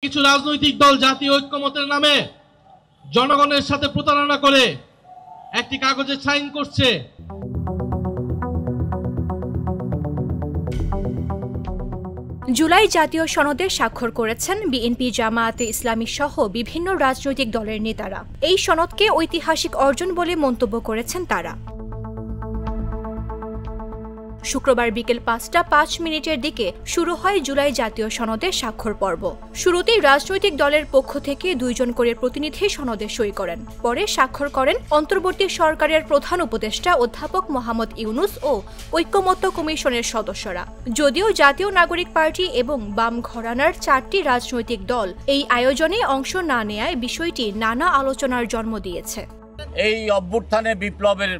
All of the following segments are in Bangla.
কিছু রাজনৈতিক দল জাতীয় ঐক্যমতের নামে জনগণের সাথে প্রতারণা করে একটি কাগজে সাইন করছে। জুলাই জাতীয় সনদে স্বাক্ষর করেছেন বিএনপি, জামায়াতে ইসলামী সহ বিভিন্ন রাজনৈতিক দলের নেতারা। এই সনদকে ঐতিহাসিক অর্জন বলে মন্তব্য করেছেন তারা। শুক্রবার বিকেল ৫টা ৫ দিকে শুরু হয় জুলাই জাতীয় সনদে স্বাক্ষর পর্ব। শুরুতেই রাজনৈতিক দলের পক্ষ থেকে ২ জন করে প্রতিনিধি সনদে সই করেন। পরে স্বাক্ষর করেন অন্তর্বর্তী সরকারের প্রধান উপদেষ্টা অধ্যাপক মোহাম্মদ ইউনুস ও ঐক্যমত্য কমিশনের সদস্যরা। যদিও জাতীয় নাগরিক পার্টি এবং বাম ঘরানার ৪টি রাজনৈতিক দল এই আয়োজনে অংশ না নেয়ায় বিষয়টি নানা আলোচনার জন্ম দিয়েছে। এই অভ্যুত্থানে বিপ্লবের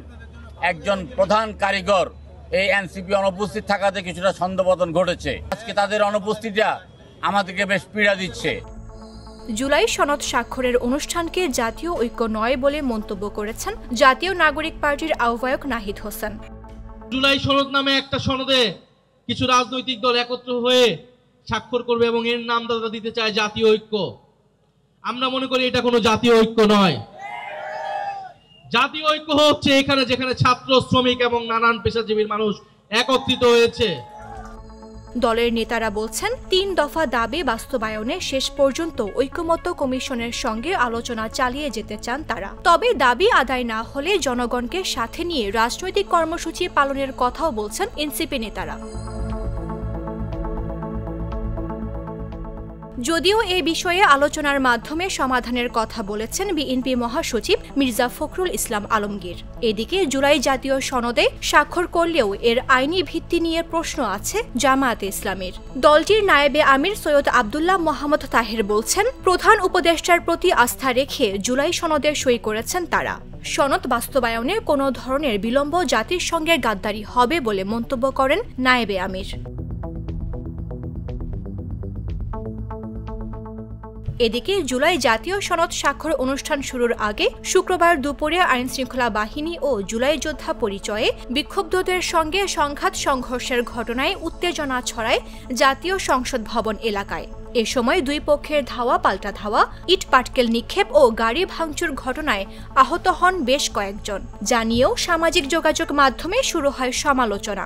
একজন প্রধান কারিগর এই এনসিপি অনুপস্থিত থাকাতে কিছুটা ছন্দপতন ঘটেছে। আজকে তাদের অনুপস্থিতিটা আমাদেরকে বেশ পীড়া দিচ্ছে। জুলাই সনদ স্বাক্ষরের অনুষ্ঠানকে জাতীয় ঐক্য নয় বলে মন্তব্য করেছেন জাতীয় নাগরিক পার্টির আহ্বায়ক নাহিদ হোসেন। জুলাই সনদ নামে একটা সনদে কিছু রাজনৈতিক দল একত্র হয়ে স্বাক্ষর করবে এবং এর নাম তারা দিতে চায় জাতীয় ঐক্য। আমরা মনে করি এটা কোনো জাতীয় ঐক্য নয়। জাতীয় ঐক্য হচ্ছে এখানে যেখানে ছাত্র, শ্রমিক এবং নানান পেশাজীবীর মানুষ একত্রিত হয়েছে। দলের নেতারা বলছেন ৩ দফা দাবি বাস্তবায়নে শেষ পর্যন্ত ঐক্যমত্য কমিশনের সঙ্গে আলোচনা চালিয়ে যেতে চান তারা। তবে দাবি আদায় না হলে জনগণকে সাথে নিয়ে রাজনৈতিক কর্মসূচি পালনের কথাও বলছেন এনসিপি নেতারা। যদিও এ বিষয়ে আলোচনার মাধ্যমে সমাধানের কথা বলেছেন বিএনপি মহাসচিব মির্জা ফখরুল ইসলাম আলমগীর। এদিকে জুলাই জাতীয় সনদে স্বাক্ষর করলেও এর আইনি ভিত্তি নিয়ে প্রশ্ন আছে জামায়াতে ইসলামীর। দলটির নায়েবে আমির সৈয়দ আব্দুল্লাহ মোহাম্মদ তাহের বলছেন, প্রধান উপদেষ্টার প্রতি আস্থা রেখে জুলাই সনদে সই করেছেন তারা। সনদ বাস্তবায়নে কোনো ধরনের বিলম্ব জাতির সঙ্গে গাদ্দারি হবে বলে মন্তব্য করেন নায়েবে আমির। এদিকে জুলাই জাতীয় সনদ স্বাক্ষর অনুষ্ঠান শুরুর আগে শুক্রবার দুপুরে আইনশৃঙ্খলা বাহিনী ও জুলাই যোদ্ধা পরিচয়ে বিক্ষুব্ধদের সঙ্গে সংঘাত সংঘর্ষের ঘটনায় উত্তেজনা ছড়ায় জাতীয় সংসদ ভবন এলাকায়। এ সময় ২ পক্ষের ধাওয়া পাল্টা ধাওয়া, ইট পাটকেল নিক্ষেপ ও গাড়ি ভাঙচুর ঘটনায় আহত হন বেশ কয়েকজন। জানিয়েও সামাজিক যোগাযোগ মাধ্যমে শুরু হয় সমালোচনা।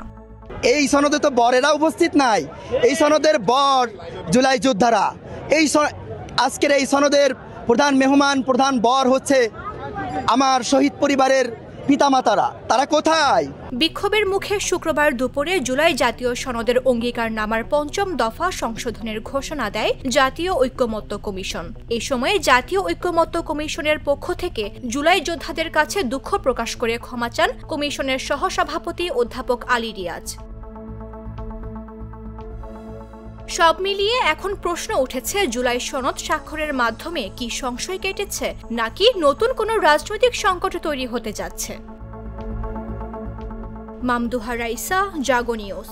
এই সনদে তো বরেরা উপস্থিত নাই, এই সনদের বর জুলাই যোদ্ধারা। আজকের এই সনদের প্রধান মেহমান, প্রধান বর হচ্ছে আমার শহীদ পরিবারের পিতামাতারা। তারা কোথায়? বিক্ষোভের মুখে শুক্রবার দুপুরে জুলাই জাতীয় সনদের অঙ্গীকারনামার ৫ম দফা সংশোধনের ঘোষণা দেয় জাতীয় ঐক্যমত্য কমিশন। এ সময় জাতীয় ঐক্যমত্য কমিশনের পক্ষ থেকে জুলাই যোদ্ধাদের কাছে দুঃখ প্রকাশ করে ক্ষমা চান কমিশনের সহসভাপতি অধ্যাপক আলী রিয়াজ। সব মিলিয়ে এখন প্রশ্ন উঠেছে, জুলাই সনদ স্বাক্ষরের মাধ্যমে কি সংশয় কেটেছে নাকি নতুন কোনো রাজনৈতিক সংকট তৈরি হতে যাচ্ছে? মামদুহা রাইসা, জাগো নিউজ।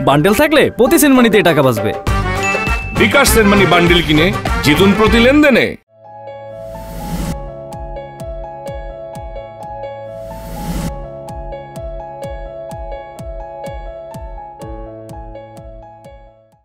বান্ডেল থাকলে প্রতি সেনমানিতে টাকা বাঁচবে। বিকাশ সেনমানি বান্ডেল কিনে জিতুন প্রতি লেনদেনে।